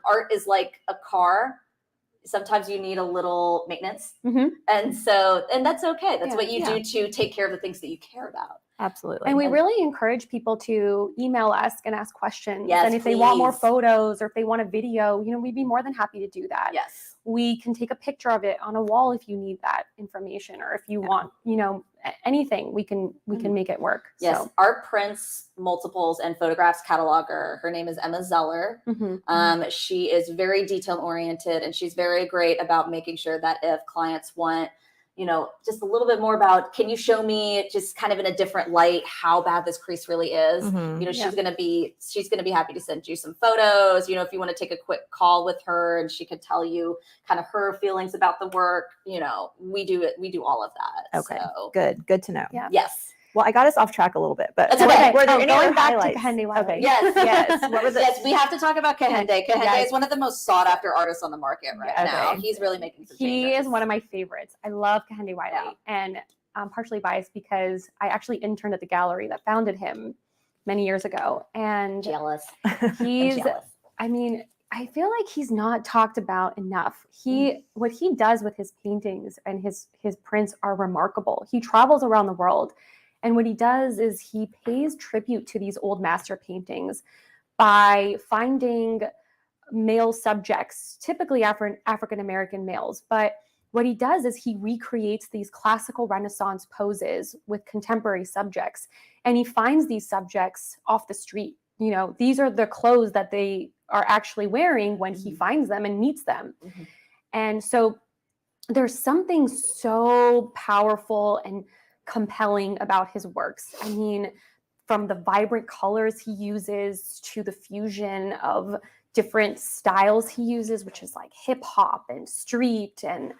Art is like a car. Sometimes you need a little maintenance. And that's okay. That's what you do to take care of the things that you care about. Absolutely. And we really encourage people to email us and ask questions. Yes, and if they want more photos, or if they want a video, we'd be more than happy to do that. Yes. we can take a picture of it on a wall if you need that information, or if you want, anything, we can make it work. Yes, So. Art Prints Multiples and Photographs cataloger. Her name is Emma Zeller. She is very detail oriented, and she's very great about making sure that if clients want, just a little bit more about, can you show me just kind of in a different light how bad this crease really is? She's going to be happy to send you some photos. If you want to take a quick call with her and she could tell you kind of her feelings about the work, we do all of that. Okay, so. good to know. Yeah. Yes. Well, I got us off track a little bit, but that's okay. Were there any going other back highlights? to Kehinde Wiley. Okay. Yes. What was it? Yes, we have to talk about Kehinde. Yes. Kehinde is one of the most sought after artists on the market right now. He's really making some changes. He is one of my favorites. I love Kehinde Wiley, and I'm partially biased because I actually interned at the gallery that founded him many years ago. And jealous. He's, jealous. I mean, I feel like he's not talked about enough. What he does with his paintings and his prints are remarkable. He travels around the world, and what he does is he pays tribute to these old master paintings by finding male subjects, typically African American males. But what he does is he recreates these classical Renaissance poses with contemporary subjects, and he finds these subjects off the street. These are the clothes that they are actually wearing when he finds them and meets them. And so there's something so powerful and compelling about his works. I mean, from the vibrant colors he uses to the fusion of different styles he uses, which is like hip hop and street and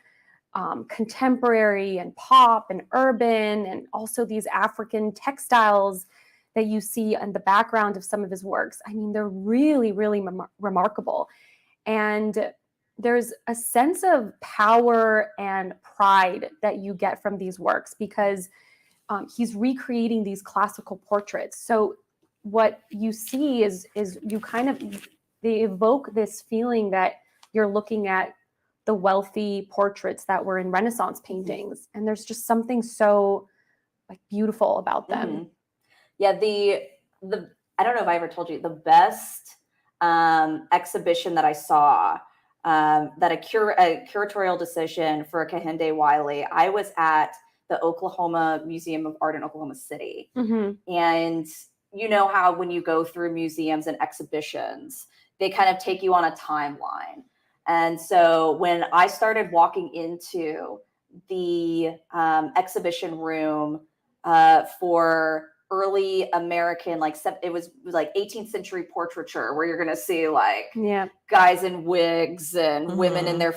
contemporary and pop and urban, and also these African textiles that you see in the background of some of his works. I mean, they're really, really remarkable. And there's a sense of power and pride that you get from these works because he's recreating these classical portraits. So what you see is you they evoke this feeling that you're looking at the wealthy portraits that were in Renaissance paintings. And there's just something so beautiful about them. Yeah, I don't know if I ever told you, the best exhibition that I saw, that a curatorial decision for Kehinde Wiley, I was at the Oklahoma Museum of Art in Oklahoma City. And you know how when you go through museums and exhibitions, they kind of take you on a timeline. And so when I started walking into the exhibition room for early American, it was like 18th century portraiture, where you're going to see guys in wigs and women in their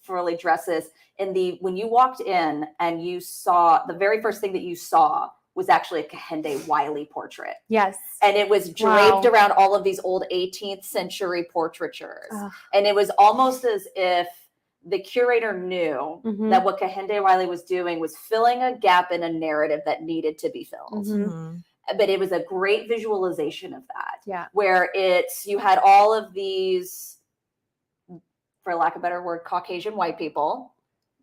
frilly dresses. And when you walked in and you saw, the very first thing that you saw was actually a Kehinde Wiley portrait. Yes. And it was draped around all of these old 18th century portraitures. And it was almost as if the curator knew that what Kehinde Wiley was doing was filling a gap in a narrative that needed to be filled. But it was a great visualization of that. Yeah. Where you had all of these, for lack of a better word, Caucasian white people,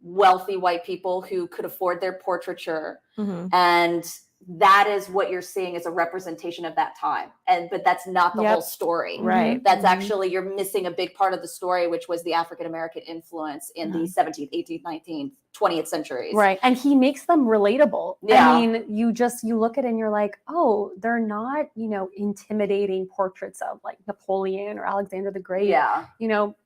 wealthy white people who could afford their portraiture. And that is what you're seeing as a representation of that time. But that's not the whole story. Right. That's actually, you're missing a big part of the story, which was the African-American influence in the 17th, 18th, 19th, 20th centuries. Right. And he makes them relatable. Yeah. I mean, you look at it and you're like, oh, they're not, intimidating portraits of like Napoleon or Alexander the Great. Yeah.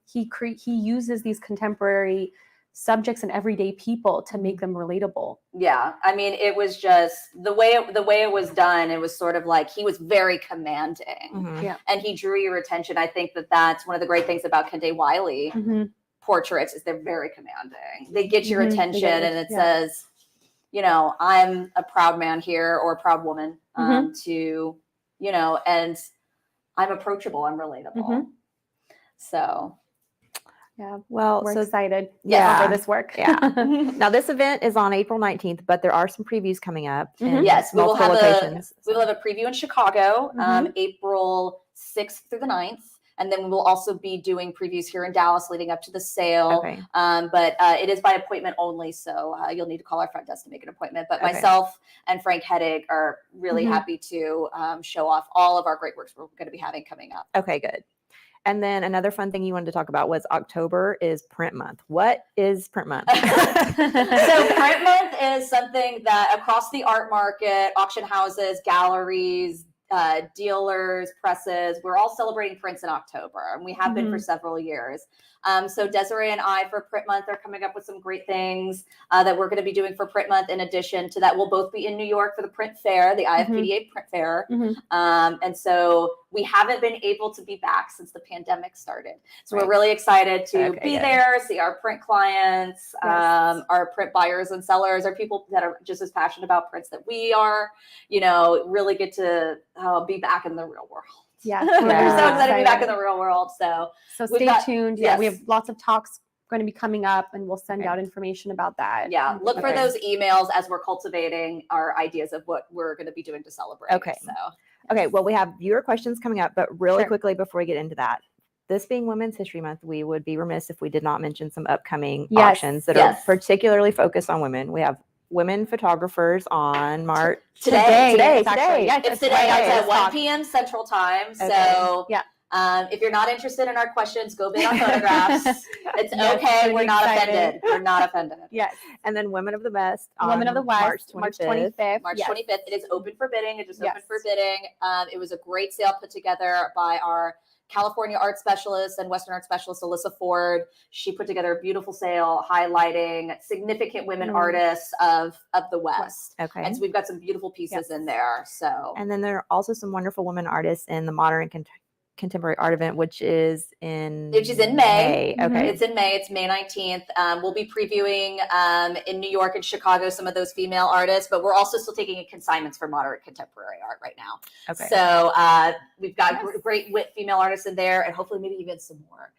He uses these contemporary subjects and everyday people to make them relatable. Yeah. I mean, it was just the way it was done. It was sort of like, he was very commanding. Yeah. And he drew your attention. I think that's one of the great things about Kehinde Wiley portraits, is they're very commanding. They get your attention, and it says, I'm a proud man here, or a proud woman, and I'm approachable, I'm relatable. So yeah. Well, We're excited for this work. Now this event is on April 19th, but there are some previews coming up. Yes, we will have locations. We will have a preview in Chicago, April 6th through the 9th. And then we will also be doing previews here in Dallas leading up to the sale. Okay. But it is by appointment only. So you'll need to call our front desk to make an appointment. But myself and Frank Heddig are really happy to show off all of our great works we're going to be having coming up. Okay, good. And then another fun thing you wanted to talk about was October is print month. What is print month? So print month is something that across the art market, auction houses, galleries, dealers, presses, we're all celebrating prints in October, and we have been for several years. So Desiree and I for Print Month are coming up with some great things that we're going to be doing for Print Month. In addition to that, we'll both be in New York for the Print Fair, the IFPDA Print Fair. And so we haven't been able to be back since the pandemic started. So we're really excited to be there, see our print clients, our print buyers and sellers, our people that are just as passionate about prints that we are, really get to be back in the real world. Yeah, we're so excited to be back in the real world. So stay tuned. Yeah, we have lots of talks going to be coming up, and we'll send out information about that. Yeah, look for those emails as we're cultivating our ideas of what we're going to be doing to celebrate. Okay, well, we have viewer questions coming up, but really quickly before we get into that, this being Women's History Month, we would be remiss if we did not mention some upcoming auctions that are particularly focused on women. We have women photographers on March today. It's today. It's at 1 p.m. Central Time. So if you're not interested in our questions, go bid our photographs. It's okay. We're not offended. We're not offended. Yes. And then Women of the West on Women of the West, March 25th. March 25th. It is open for bidding. It just opened for bidding. It was a great sale put together by our California art specialist and Western art specialist, Alyssa Ford. She put together a beautiful sale highlighting significant women artists of the West. And so we've got some beautiful pieces in there. So, and then there are also some wonderful women artists in the modern and contemporary art event, which is in May. It's in May. It's May 19th. We'll be previewing in New York and Chicago some of those female artists, but we're also still taking in consignments for modern contemporary art right now. So we've got great wit female artists in there, and hopefully maybe even some more.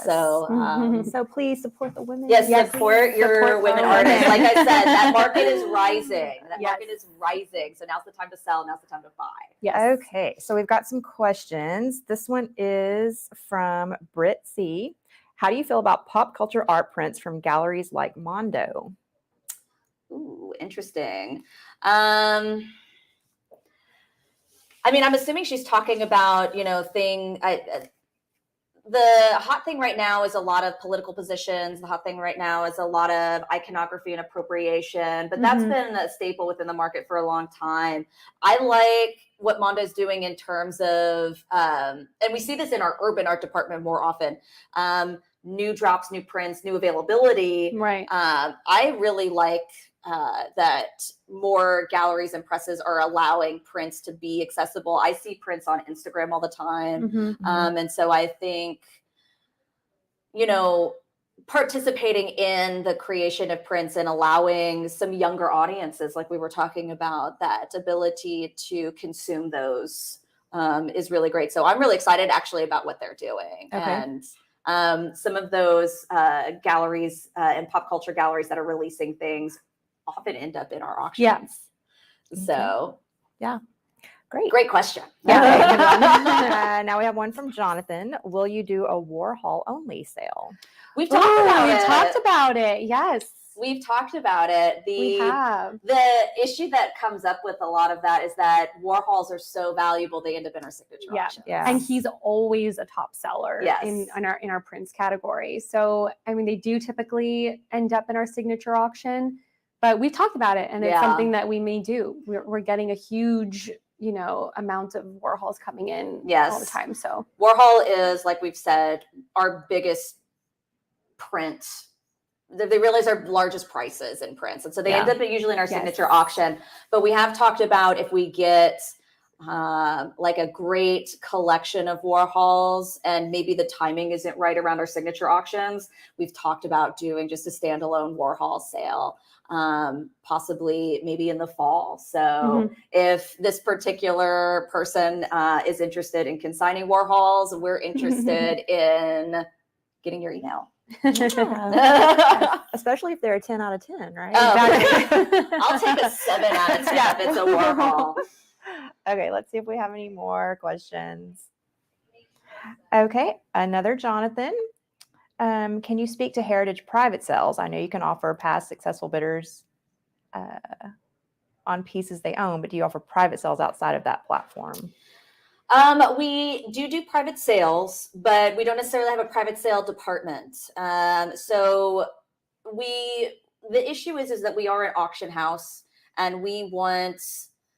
So so please support the women. Support your women artists. Like I said, that market is rising. Market is rising. So now's the time to sell. Now's the time to buy. Okay. So we've got some questions. This one is from Britt C. How do you feel about pop culture art prints from galleries like Mondo? Ooh, interesting. I mean, I'm assuming she's talking about, the hot thing right now is a lot of political positions. The hot thing right now is a lot of iconography and appropriation, but that's been a staple within the market for a long time. I like what Mondo's doing in terms of, and we see this in our urban art department more often, new drops, new prints, new availability. I really like that more galleries and presses are allowing prints to be accessible. I see prints on Instagram all the time. And so I think, participating in the creation of prints and allowing some younger audiences, like we were talking about, that ability to consume those is really great. So I'm really excited actually about what they're doing. And some of those galleries and pop culture galleries that are releasing things often end up in our auctions. So great question. Now we have one from Jonathan. Will you do a Warhol only sale? We've talked about it. Yes. We've talked about it. We have. The issue that comes up with a lot of that is that Warhols are so valuable, they end up in our signature auction. And he's always a top seller in our prints category. So, I mean, they do typically end up in our signature auction, but we've talked about it, and it's something that we may do. We're getting a huge, amount of Warhols coming in all the time. So Warhol is, like we've said, our biggest print. They realize our largest prices in prints. And so they end up usually in our signature auction. But we have talked about if we get like a great collection of Warhols and maybe the timing isn't right around our signature auctions, we've talked about doing just a standalone Warhol sale, possibly maybe in the fall. So if this particular person is interested in consigning Warhols, we're interested in getting your email. Especially if they're a 10 out of 10, right? I'll take a 7 out of 10 if it's a Warhol. Okay, let's see if we have any more questions. Okay, another Jonathan. Can you speak to heritage private sales? I know you can offer past successful bidders on pieces they own, but do you offer private sales outside of that platform? We do private sales, but we don't necessarily have a private sale department. So the issue is that we are an auction house, and we want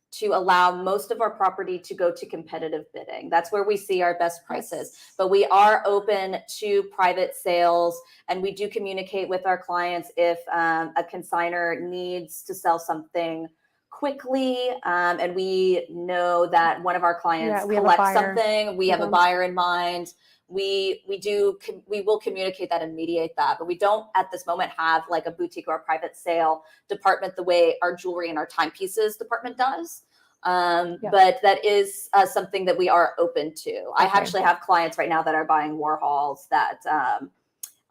to allow most of our property to go to competitive bidding. That's where we see our best prices. Yes. But we are open to private sales, and we do communicate with our clients if a consignor needs to sell something quickly, and we know that one of our clients collects something, we have a buyer in mind. We will communicate that and mediate that, but we don't at this moment have like a boutique or a private sale department the way our jewelry and our timepieces department does. But that is something that we are open to. Okay. I actually have clients right now that are buying Warhols that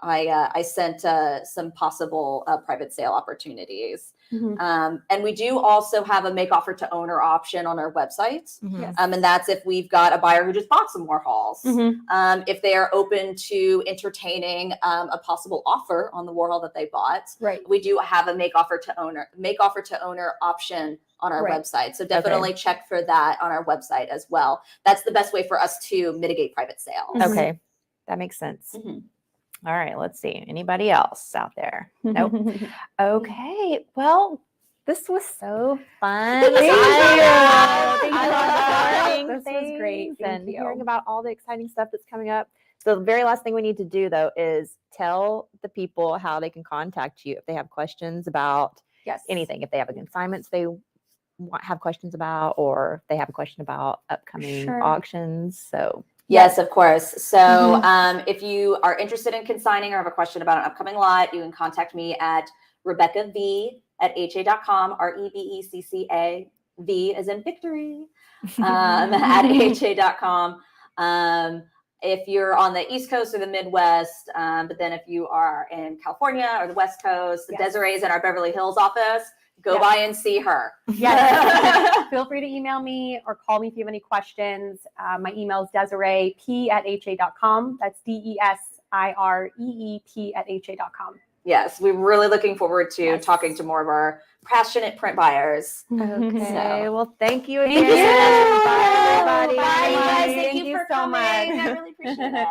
I sent some possible private sale opportunities. Mm-hmm. And we do also have a make offer to owner option on our website. Mm-hmm. Yes. And that's if we've got a buyer who just bought some Warhols. Mm-hmm. If they are open to entertaining a possible offer on the Warhol that they bought, right. We do have a make offer to owner option on our website. So definitely check for that on our website as well. That's the best way for us to mitigate private sales. Mm-hmm. Okay, that makes sense. Mm-hmm. All right, let's see. Anybody else out there? Nope. Okay. Well, this was so fun. Thank you. This was great. And hearing about all the exciting stuff that's coming up. So the very last thing we need to do, though, is tell the people how they can contact you if they have questions about anything. If they have consignments they have questions about, or if they have a question about upcoming auctions. So. Yes, of course. So if you are interested in consigning or have a question about an upcoming lot, you can contact me at RebeccaV@ha.com, REBECCA, V as in victory, at ha.com. If you're on the East Coast or the Midwest, but then if you are in California or the West Coast, Desiree is in our Beverly Hills office. Go by and see her. Yes. Feel free to email me or call me if you have any questions. My email is DesireeP@ha.com. That's DESIREEP@ha.com. Yes, we're really looking forward to talking to more of our passionate print buyers. Okay. Well, thank you again. Thank you. Bye, everybody. Bye, guys. Thank you for coming. I really appreciate it.